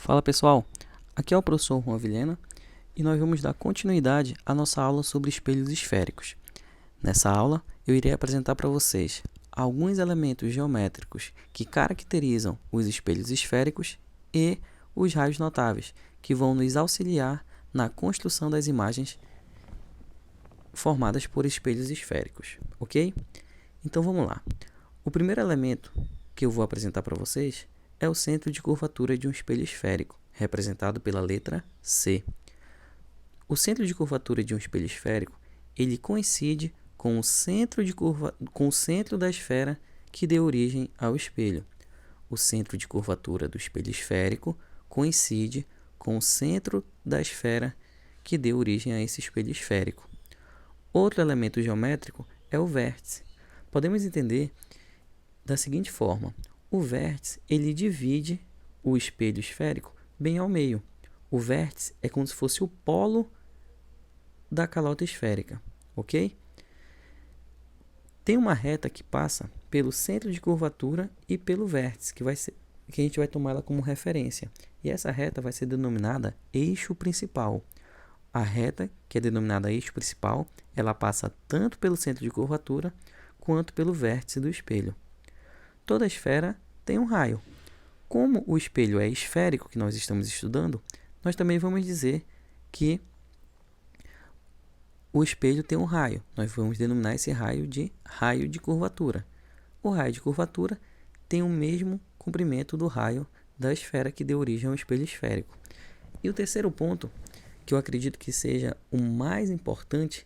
Fala pessoal, aqui é o professor Juan Vilhena e nós vamos dar continuidade à nossa aula sobre espelhos esféricos. Nessa aula, eu irei apresentar para vocês alguns elementos geométricos que caracterizam os espelhos esféricos e os raios notáveis, que vão nos auxiliar na construção das imagens formadas por espelhos esféricos, ok? Então vamos lá. O primeiro elemento que eu vou apresentar para vocês é o centro de curvatura de um espelho esférico, representado pela letra C. O centro de curvatura de um espelho esférico, ele coincide com o centro da esfera que deu origem ao espelho. O centro de curvatura do espelho esférico coincide com o centro da esfera que deu origem a esse espelho esférico. Outro elemento geométrico é o vértice. Podemos entender da seguinte forma: o vértice ele divide o espelho esférico bem ao meio. O vértice é como se fosse o polo da calota esférica, ok? Tem uma reta que passa pelo centro de curvatura e pelo vértice, que a gente vai tomar ela como referência. E essa reta vai ser denominada eixo principal. A reta, que é denominada eixo principal, ela passa tanto pelo centro de curvatura quanto pelo vértice do espelho. Toda esfera tem um raio. Como o espelho é esférico, que nós estamos estudando, nós também vamos dizer que o espelho tem um raio. Nós vamos denominar esse raio de curvatura. O raio de curvatura tem o mesmo comprimento do raio da esfera que deu origem ao espelho esférico. E o terceiro ponto, que eu acredito que seja o mais importante,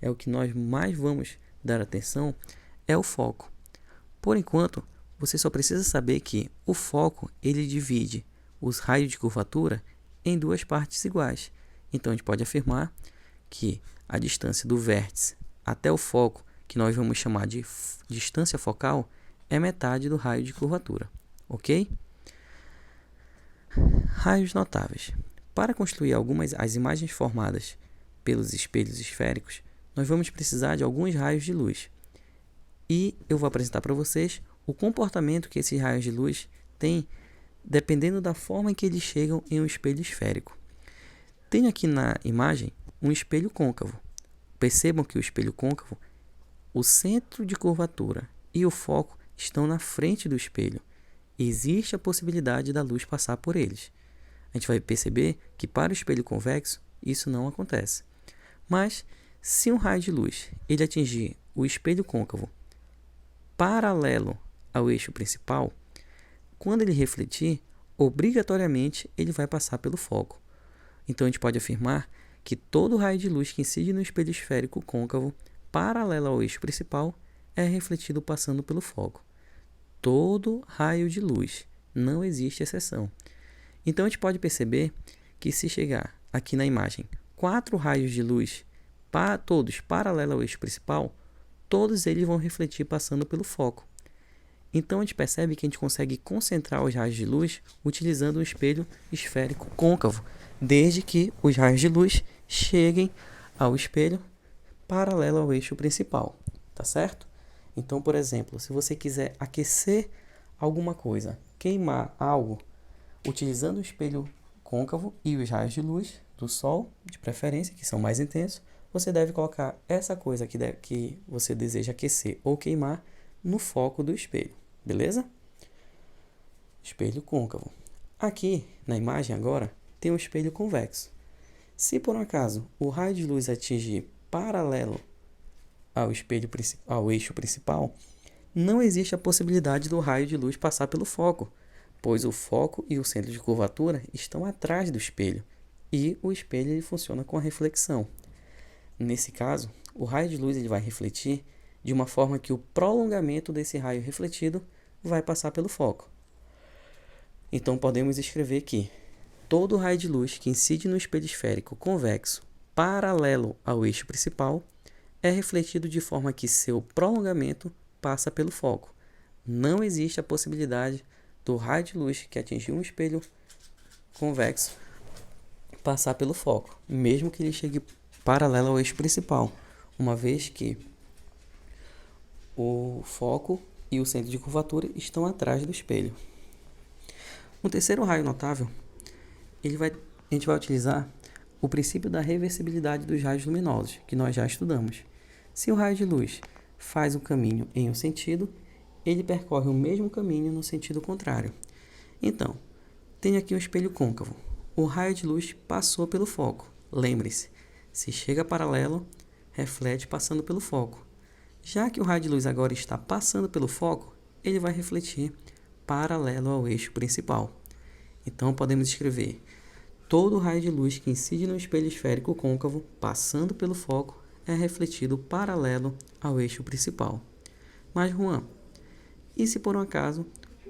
é o que nós mais vamos dar atenção, é o foco. Por enquanto, você só precisa saber que o foco ele divide os raios de curvatura em duas partes iguais. Então, a gente pode afirmar que a distância do vértice até o foco, que nós vamos chamar de distância focal, é metade do raio de curvatura, ok? Raios notáveis. Para construir as imagens formadas pelos espelhos esféricos, nós vamos precisar de alguns raios de luz. E eu vou apresentar para vocês o comportamento que esses raios de luz têm dependendo da forma em que eles chegam em um espelho esférico. Tenho aqui na imagem um espelho côncavo. Percebam que o espelho côncavo, o centro de curvatura e o foco estão na frente do espelho. Existe a possibilidade da luz passar por eles. A gente vai perceber que para o espelho convexo isso não acontece. Mas se um raio de luz ele atingir o espelho côncavo paralelo ao eixo principal, quando ele refletir, obrigatoriamente ele vai passar pelo foco. Então a gente pode afirmar que todo raio de luz que incide no espelho esférico côncavo paralelo ao eixo principal é refletido passando pelo foco. Todo raio de luz, não existe exceção. Então a gente pode perceber que se chegar aqui na imagem 4 raios de luz, todos paralelos ao eixo principal, todos eles vão refletir passando pelo foco. Então a gente percebe que a gente consegue concentrar os raios de luz utilizando um espelho esférico côncavo, desde que os raios de luz cheguem ao espelho paralelo ao eixo principal, tá certo? Então, por exemplo, se você quiser aquecer alguma coisa, queimar algo, utilizando o espelho côncavo e os raios de luz do sol, de preferência, que são mais intensos, você deve colocar essa coisa que você deseja aquecer ou queimar no foco do espelho, beleza? Espelho côncavo. Aqui, na imagem agora, tem um espelho convexo. Se por um acaso o raio de luz atingir paralelo ao eixo principal, não existe a possibilidade do raio de luz passar pelo foco, pois o foco e o centro de curvatura estão atrás do espelho, e o espelho ele funciona com a reflexão. Nesse caso, o raio de luz ele vai refletir de uma forma que o prolongamento desse raio refletido vai passar pelo foco. Então podemos escrever que todo raio de luz que incide no espelho esférico convexo paralelo ao eixo principal é refletido de forma que seu prolongamento passa pelo foco. Não existe a possibilidade do raio de luz que atingiu um espelho convexo passar pelo foco, mesmo que ele chegue paralelo ao eixo principal, uma vez que o foco e o centro de curvatura estão atrás do espelho. Um terceiro raio notável a gente vai utilizar o princípio da reversibilidade dos raios luminosos, que nós já estudamos. Se o raio de luz faz o caminho em um sentido, ele percorre o mesmo caminho no sentido contrário. Então, tenho aqui um espelho côncavo. O raio de luz passou pelo foco. Lembre-se, se chega paralelo, reflete passando pelo foco. Já que o raio de luz agora está passando pelo foco, ele vai refletir paralelo ao eixo principal. Então, podemos escrever: todo raio de luz que incide no espelho esférico côncavo, passando pelo foco, é refletido paralelo ao eixo principal. Mas, Juan, e se por um acaso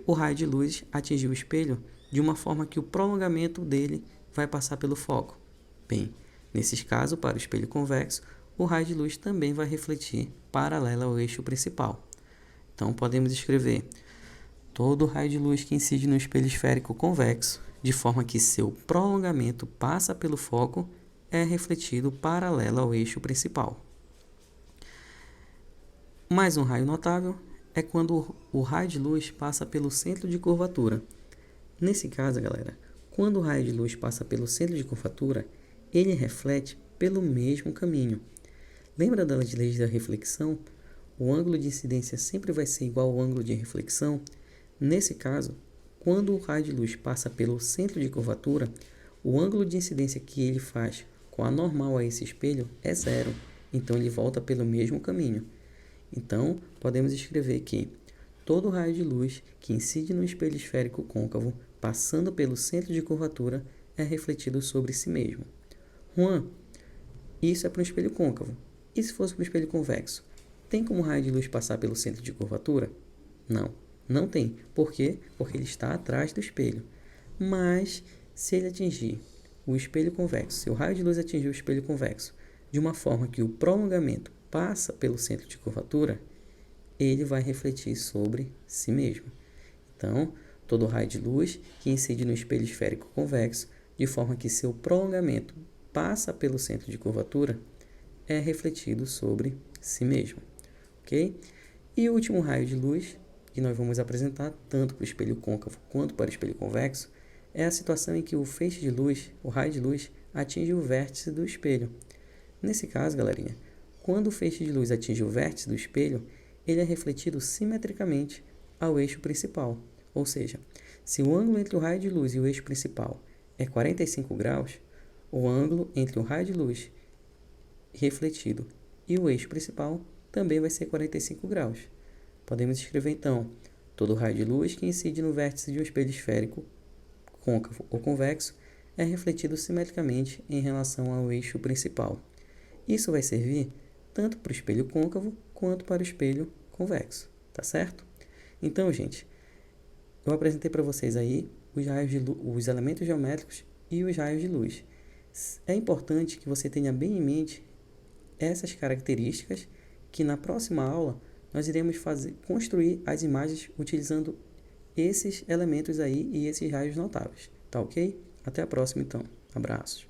o raio de luz atingir o espelho de uma forma que o prolongamento dele vai passar pelo foco? Bem, nesses casos, para o espelho convexo, o raio de luz também vai refletir paralelo ao eixo principal. Então, podemos escrever: todo raio de luz que incide no espelho esférico convexo, de forma que seu prolongamento passa pelo foco, é refletido paralelo ao eixo principal. Mais um raio notável é quando o raio de luz passa pelo centro de curvatura. Nesse caso, galera, quando o raio de luz passa pelo centro de curvatura, ele reflete pelo mesmo caminho. Lembra das leis da reflexão? O ângulo de incidência sempre vai ser igual ao ângulo de reflexão. Nesse caso, quando o raio de luz passa pelo centro de curvatura, o ângulo de incidência que ele faz com a normal a esse espelho é zero. Então, ele volta pelo mesmo caminho. Então, podemos escrever que todo raio de luz que incide no espelho esférico côncavo, passando pelo centro de curvatura, é refletido sobre si mesmo. Juan, isso é para um espelho côncavo. E se fosse para um espelho convexo? Tem como o raio de luz passar pelo centro de curvatura? Não, não tem. Por quê? Porque ele está atrás do espelho. Mas, se ele atingir o espelho convexo, se o raio de luz atingir o espelho convexo de uma forma que o prolongamento passa pelo centro de curvatura, ele vai refletir sobre si mesmo. Então, todo raio de luz que incide no espelho esférico convexo, de forma que seu prolongamento passa pelo centro de curvatura, é refletido sobre si mesmo. Ok? E o último raio de luz que nós vamos apresentar, tanto para o espelho côncavo quanto para o espelho convexo, é a situação em que o feixe de luz, o raio de luz, atinge o vértice do espelho. Nesse caso, galerinha, quando o feixe de luz atinge o vértice do espelho, ele é refletido simetricamente ao eixo principal. Ou seja, se o ângulo entre o raio de luz e o eixo principal é 45 graus, o ângulo entre o raio de luz refletido e o eixo principal também vai ser 45 graus. Podemos escrever então: todo raio de luz que incide no vértice de um espelho esférico, côncavo ou convexo, é refletido simetricamente em relação ao eixo principal. Isso vai servir tanto para o espelho côncavo quanto para o espelho convexo, tá certo? Então, gente, eu apresentei para vocês aí os elementos geométricos e os raios de luz. É importante que você tenha bem em mente essas características, que na próxima aula nós iremos construir as imagens utilizando esses elementos aí e esses raios notáveis, tá ok? Até a próxima então. Abraços.